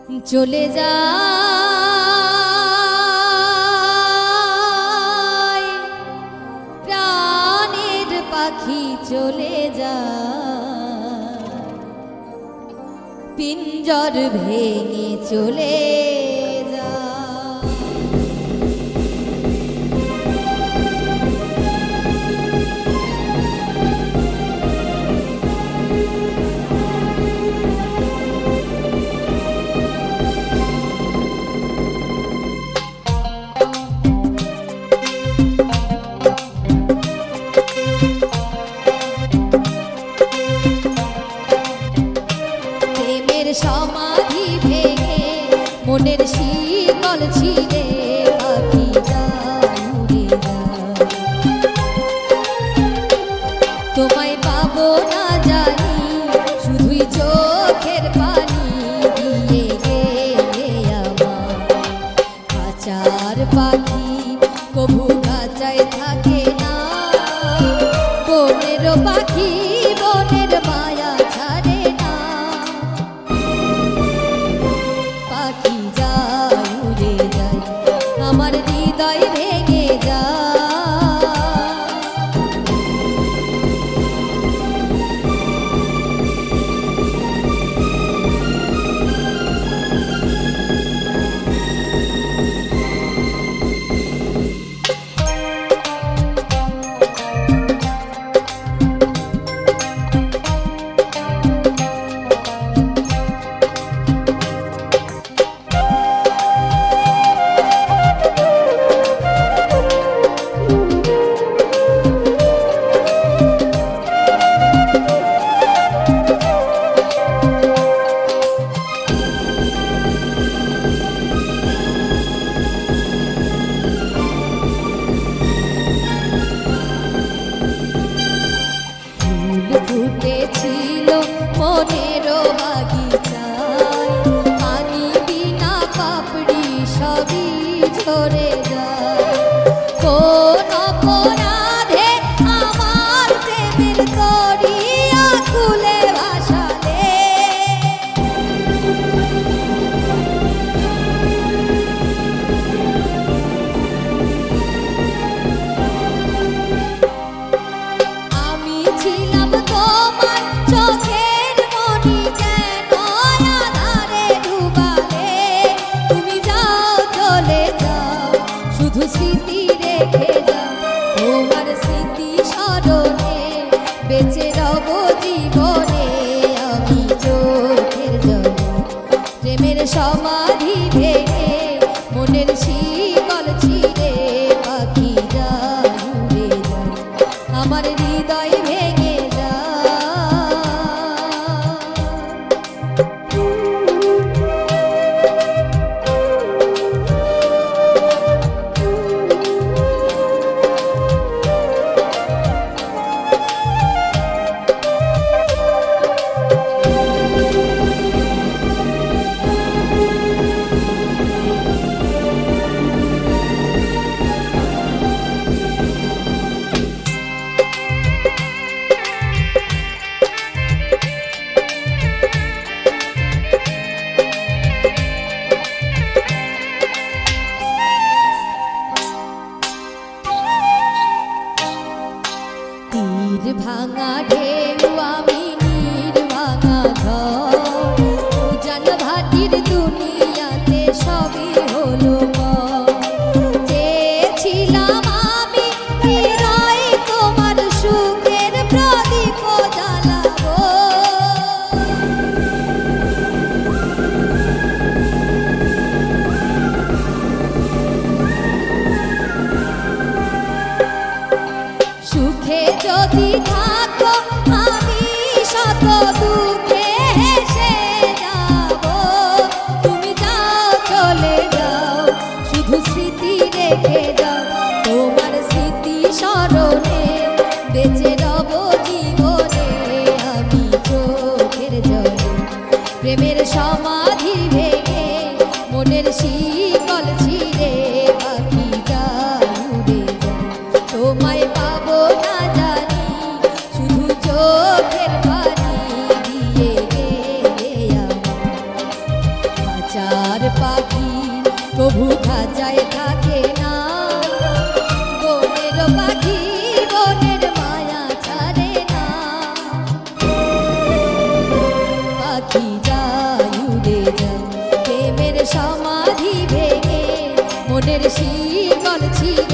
চলে যায় প্রাণের পাখি চলে যায় পিঞ্জর ভেঙে চলে সমাধি ভেঙে মনের শিকল ছিঁড়ে পাখি উড়ে যায় তোমায় পাবো না জানি শুধুই চোখের পানি দিয়ে গেলে আমার খাঁচার পাখি কবু খাঁচায় থাকে না বনের পাখি বনের মায়া ছাড়ে না আমার হৃদয় ভেঙে যায় ফুটেছিল মনের বাগিচায় পানি বিনা পাপড়ি সবই ঝরে যায় কোন অপরাধে আমার প্রেমের দরিয়া খুলে ভাসালে আমি ছিলাম তোমার চোখের মনি কেন আধারে ডুবালে তুমি যাও চলে যাও শুধু স্মৃতি রেখে যাও তোমার স্মৃতি স্মরণে বেঁচে রব জীবনে আমি চোখের জলে প্রেমের সমাধি ভেঙে মনের শিকল ছিঁড়ে পাখি যায় উড়ে যায় আমার হৃদয় ভেঙে তীর ভাঙা ঢেউ আমি নীর ভাঙা ঘর উজান ভাটির দুনিয়াতে সবই হলো চেয়েছিলাম আমি হৃদয়ে তোমার সুখের প্রদীপ জ্বালাবো সুখে যদি থাকো আমি শত দুঃখে হেসে যাব তুমি যাও চলে যাও শুধু স্মৃতি রেখে যাও তোমার স্মৃতি স্মরণে বেঁচে রব জীবনে আমি চোখের জলে প্রেমের সমাধি ভেঙে মনের শিকল ছিঁড়ে পাখি যায় উড়ে যায় তোমায় পাবো না জানি শুধু চোখের পানি দিয়ে গেলে আমার কভু খাঁচায় থাকে না। বনের পাখি বনের মায়া ছাড়ে না। পাখি যায় উড়ে যায় প্রেমের সমাধি ভেঙে, মনের শিকল ছিঁড়ে